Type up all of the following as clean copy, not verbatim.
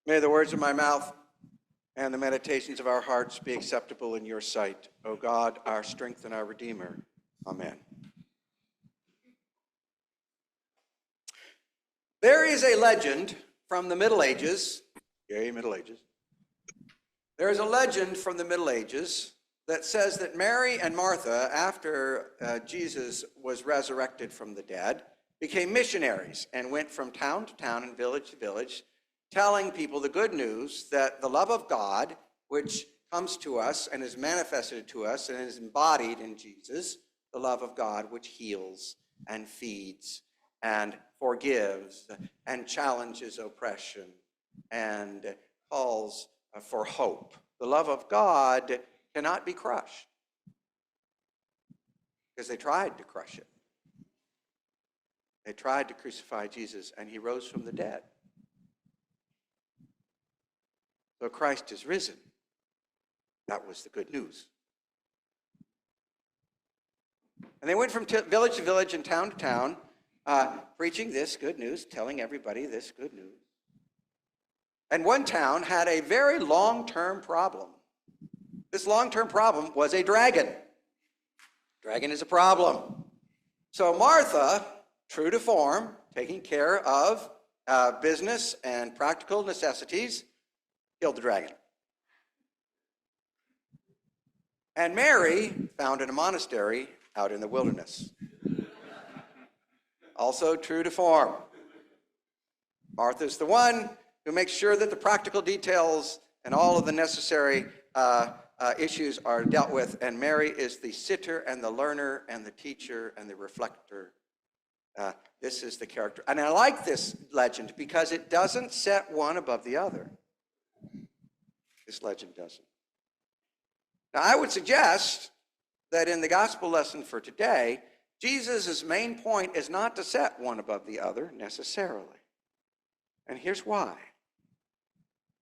May the words of my mouth and the meditations of our hearts be acceptable in your sight, O God, our strength and our Redeemer. Amen. There is a legend from the Middle Ages, yay, Middle Ages. There is a legend from the Middle Ages that says that Mary and Martha, after Jesus was resurrected from the dead, became missionaries and went from town to town and village to village, telling people the good news that the love of God, which comes to us and is manifested to us and is embodied in Jesus, the love of God which heals and feeds and forgives and challenges oppression and calls for hope. The love of God cannot be crushed because they tried to crush it. They tried to crucify Jesus, and he rose from the dead. So Christ is risen. That was the good news. And they went from village to village and town to town, preaching this good news, telling everybody this good news. And one town had a very long-term problem. This long-term problem was a dragon. Dragon is a problem. So Martha, true to form, taking care of business and practical necessities, killed the dragon. And Mary founded a monastery out in the wilderness. Also true to form. Martha's the one who makes sure that the practical details and all of the necessary issues are dealt with, and Mary is the sitter and the learner and the teacher and the reflector. This is the character. And I like this legend because it doesn't set one above the other. This legend doesn't. Now, I would suggest that in the gospel lesson for today, Jesus' main point is not to set one above the other necessarily. And here's why.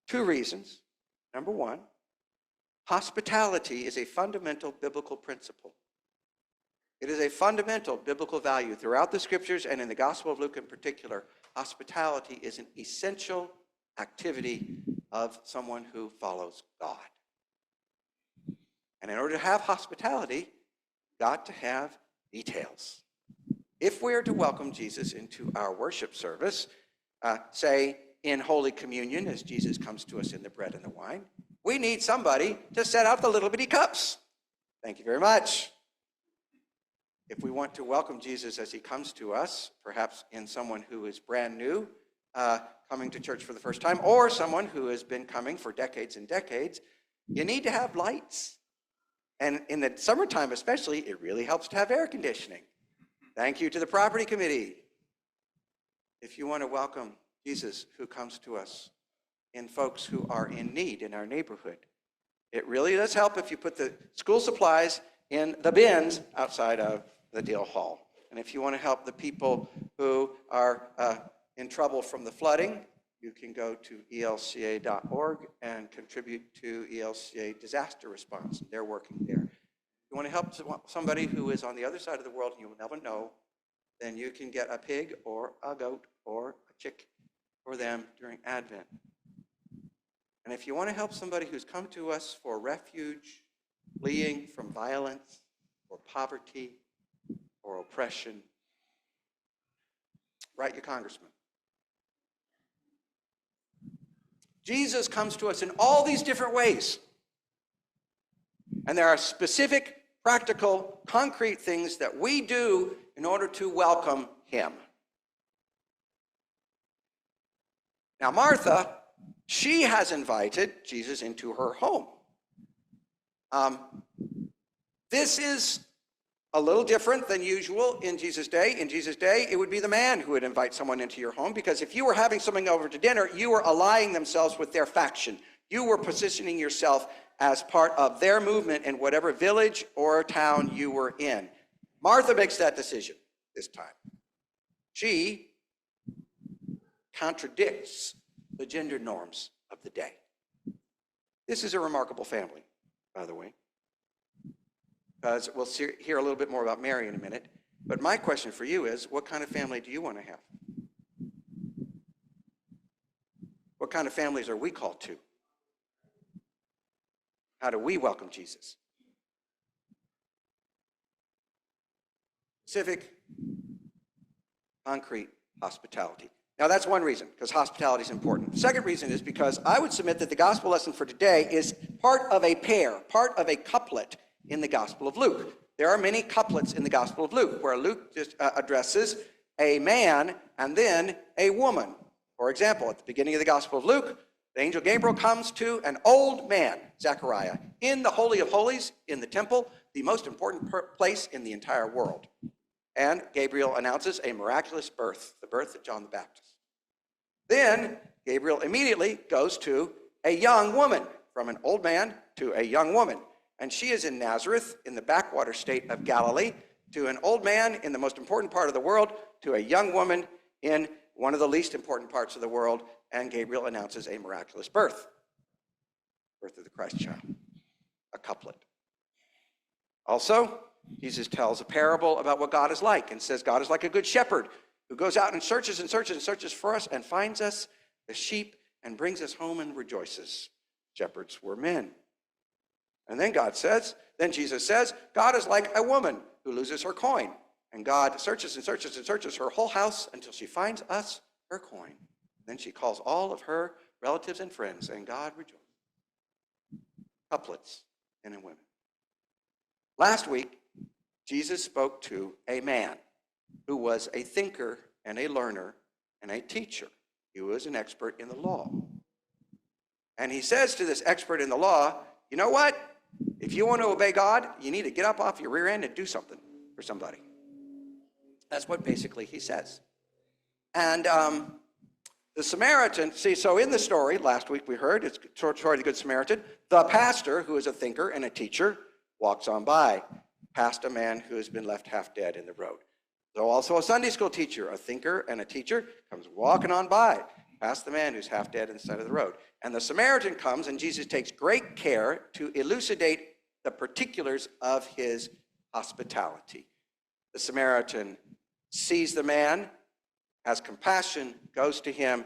2 reasons. Number 1, hospitality is a fundamental biblical principle. It is a fundamental biblical value throughout the scriptures, and in the Gospel of Luke in particular. Hospitality is an essential activity of someone who follows God. And in order to have hospitality, you've got to have details. If we are to welcome Jesus into our worship service, say in Holy Communion, as Jesus comes to us in the bread and the wine, we need somebody to set out the little bitty cups. Thank you very much. If we want to welcome Jesus as he comes to us, perhaps in someone who is brand new, coming to church for the first time, or someone who has been coming for decades and decades, you need to have lights. And in the summertime especially, it really helps to have air conditioning. Thank you to the property committee. If you want to welcome Jesus who comes to us in folks who are in need in our neighborhood, it really does help if you put the school supplies in the bins outside of the deal hall. And if you want to help the people who are in trouble from the flooding, you can go to elca.org and contribute to ELCA disaster response. They're working there. If you want to help somebody who is on the other side of the world and you will never know, then you can get a pig or a goat or a chick for them during Advent. And if you want to help somebody who's come to us for refuge, fleeing from violence or poverty or oppression, write your congressman. Jesus comes to us in all these different ways. And there are specific, practical, concrete things that we do in order to welcome him. Now, Martha, she has invited Jesus into her home. This is a little different than usual in Jesus' day. In Jesus' day, it would be the man who would invite someone into your home, because if you were having someone over to dinner, you were allying themselves with their faction. You were positioning yourself as part of their movement in whatever village or town you were in. Martha makes that decision this time. She contradicts the gender norms of the day. This is a remarkable family, by the way, because we'll hear a little bit more about Mary in a minute. But my question for you is, what kind of family do you want to have? What What kind of families are we called to? How do we welcome Jesus? Specific, concrete hospitality. Now that's one reason, because hospitality is important. The second reason is because I would submit that the gospel lesson for today is part of a pair, part of a couplet in the Gospel of Luke. There are many couplets in the Gospel of Luke where Luke just addresses a man and then a woman. For example, at the beginning of the Gospel of Luke, the angel Gabriel comes to an old man, Zechariah, in the Holy of Holies, in the temple, the most important place in the entire world. And Gabriel announces a miraculous birth, the birth of John the Baptist. Then Gabriel immediately goes to a young woman, from an old man to a young woman. And she is in Nazareth, in the backwater state of Galilee, to an old man in the most important part of the world, to a young woman in one of the least important parts of the world, and Gabriel announces a miraculous birth of the Christ child, a couplet. Also, Jesus tells a parable about what God is like and says God is like a good shepherd who goes out and searches and searches and searches for us and finds us, the sheep, and brings us home and rejoices. Shepherds were men. And then Jesus says, God is like a woman who loses her coin. And God searches and searches and searches her whole house until she finds us her coin. Then she calls all of her relatives and friends, and God rejoices. Couplets, men and women. Last week, Jesus spoke to a man who was a thinker and a learner and a teacher. He was an expert in the law. And he says to this expert in the law, you know what? If you want to obey God, you need to get up off your rear end and do something for somebody. That's what basically he says. And the Samaritan, so in the story, last week we heard, it's story of the Good Samaritan, the pastor, who is a thinker and a teacher, walks on by, past a man who has been left half dead in the road. So also a Sunday school teacher, a thinker and a teacher, comes walking on by, past the man who's half dead on the side of the road. And the Samaritan comes, and Jesus takes great care to elucidate the particulars of his hospitality. The Samaritan sees the man, has compassion, goes to him,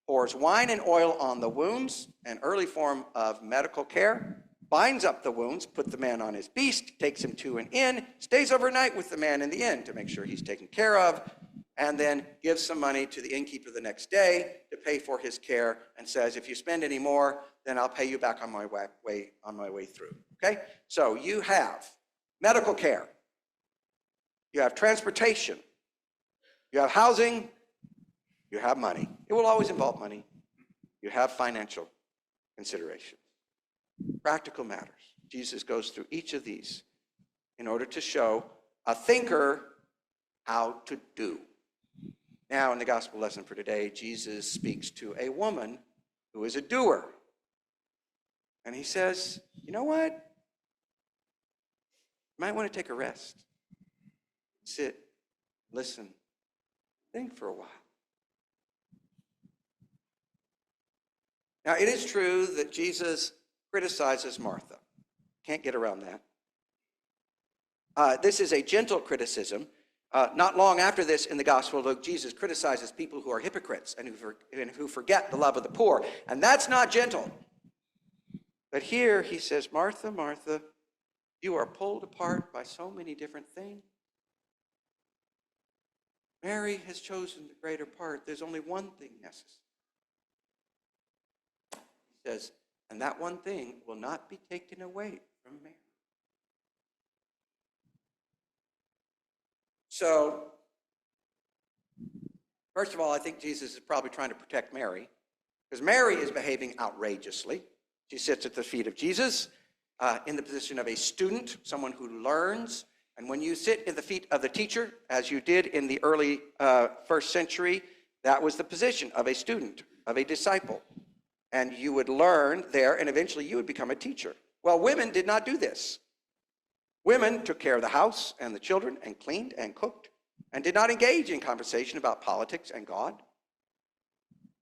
pours wine and oil on the wounds, an early form of medical care, binds up the wounds, puts the man on his beast, takes him to an inn, stays overnight with the man in the inn to make sure he's taken care of, and then gives some money to the innkeeper the next day to pay for his care, and says, if you spend any more, then I'll pay you back on my way through. Okay? So you have medical care. You have transportation. You have housing. You have money. It will always involve money. You have financial considerations. Practical matters. Jesus goes through each of these in order to show a thinker how to do. Now, in the gospel lesson for today, Jesus speaks to a woman who is a doer. And he says, you know what? You might want to take a rest. Sit, listen, think for a while. Now, it is true that Jesus criticizes Martha. Can't get around that. This is a gentle criticism. Not long after this in the Gospel of Luke, Jesus criticizes people who are hypocrites and who forget the love of the poor. And that's not gentle. But here he says, Martha, Martha, you are pulled apart by so many different things. Mary has chosen the greater part. There's only one thing necessary. He says, and that one thing will not be taken away from Mary. So, first of all, I think Jesus is probably trying to protect Mary, because Mary is behaving outrageously. She sits at the feet of Jesus in the position of a student, someone who learns. And when you sit at the feet of the teacher, as you did in the early first century, that was the position of a student, of a disciple. And you would learn there, and eventually you would become a teacher. Well, women did not do this. Women took care of the house and the children and cleaned and cooked and did not engage in conversation about politics and God.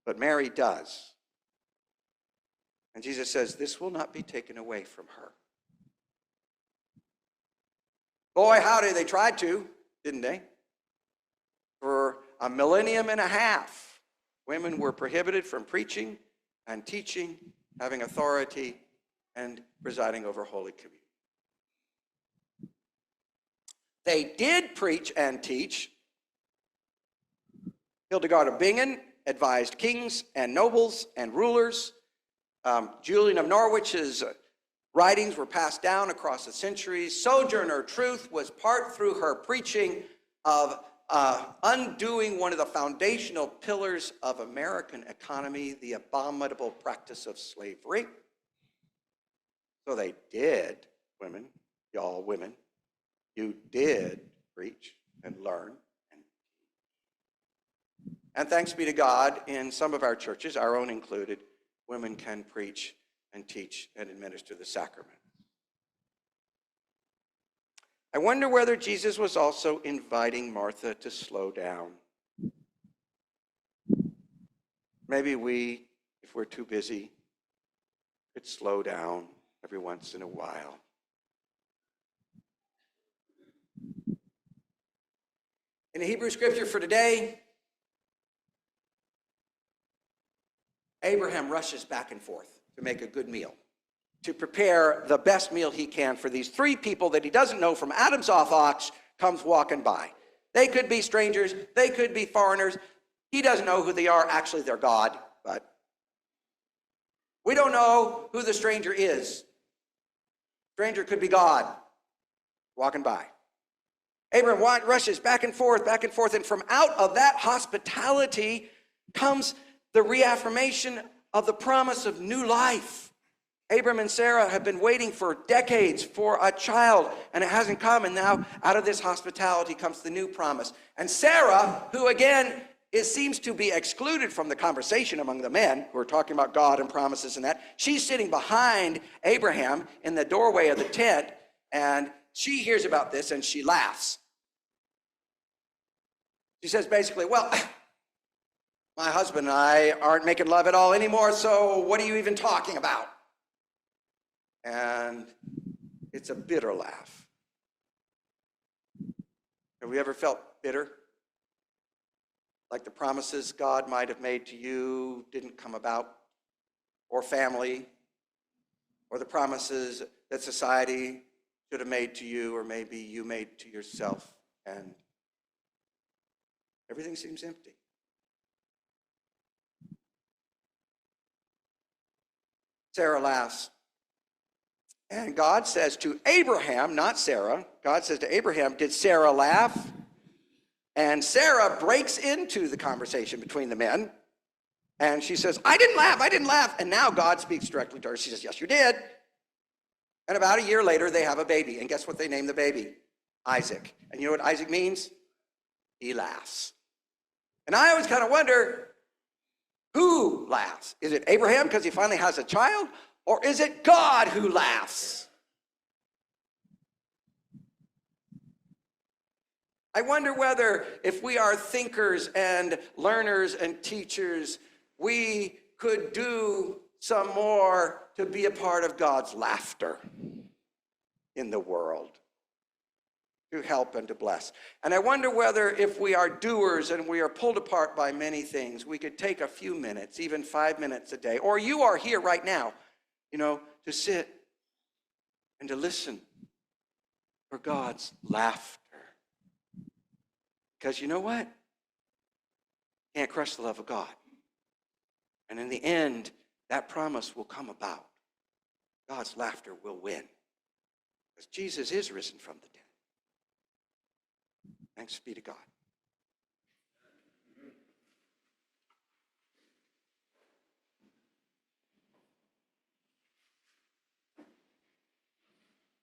But Mary does. And Jesus says, this will not be taken away from her. Boy, howdy, they tried to, didn't they? For a millennium and a half, women were prohibited from preaching and teaching, having authority, and presiding over Holy Communion. They did preach and teach. Hildegard of Bingen advised kings and nobles and rulers. Julian of Norwich's writings were passed down across the centuries. Sojourner Truth was part through her preaching of undoing one of the foundational pillars of American economy, the abominable practice of slavery. So they did, women, y'all women, you did preach and learn. And thanks be to God, in some of our churches, our own included, women can preach and teach and administer the sacrament. I wonder whether Jesus was also inviting Martha to slow down. Maybe we, if we're too busy, could slow down every once in a while. In the Hebrew scripture for today, Abraham rushes back and forth to make a good meal, to prepare the best meal he can for these three people that he doesn't know from Adam's ox comes walking by. They could be strangers. They could be foreigners. He doesn't know who they are. Actually, they're God, but we don't know who the stranger is. Stranger could be God walking by. Abraham rushes back and forth, and from out of that hospitality comes the reaffirmation of the promise of new life. Abram and Sarah have been waiting for decades for a child, and it hasn't come, and now out of this hospitality comes the new promise. And Sarah, who again seems to be excluded from the conversation among the men who are talking about God and promises and that, she's sitting behind Abraham in the doorway of the tent, and she hears about this and she laughs. She says basically, well, my husband and I aren't making love at all anymore, so what are you even talking about? And it's a bitter laugh. Have we ever felt bitter? Like the promises God might have made to you didn't come about? Or family? Or the promises that society should have made to you, or maybe you made to yourself, and everything seems empty. Sarah laughs. And God says to Abraham, not Sarah, God says to Abraham, did Sarah laugh? And Sarah breaks into the conversation between the men. And she says, I didn't laugh. And now God speaks directly to her. She says, yes, you did. And about a year later, they have a baby. And guess what they name the baby? Isaac. And you know what Isaac means? He laughs. And I always kind of wonder, who laughs? Is it Abraham because he finally has a child? Or is it God who laughs? I wonder whether if we are thinkers and learners and teachers, we could do some more to be a part of God's laughter in the world, to help and to bless. And I wonder whether if we are doers and we are pulled apart by many things, we could take a few minutes, even 5 minutes a day, or you are here right now, to sit and to listen for God's laughter. Because you know what? Can't crush the love of God. And in the end, that promise will come about. God's laughter will win. Because Jesus is risen from the dead. Thanks be to God.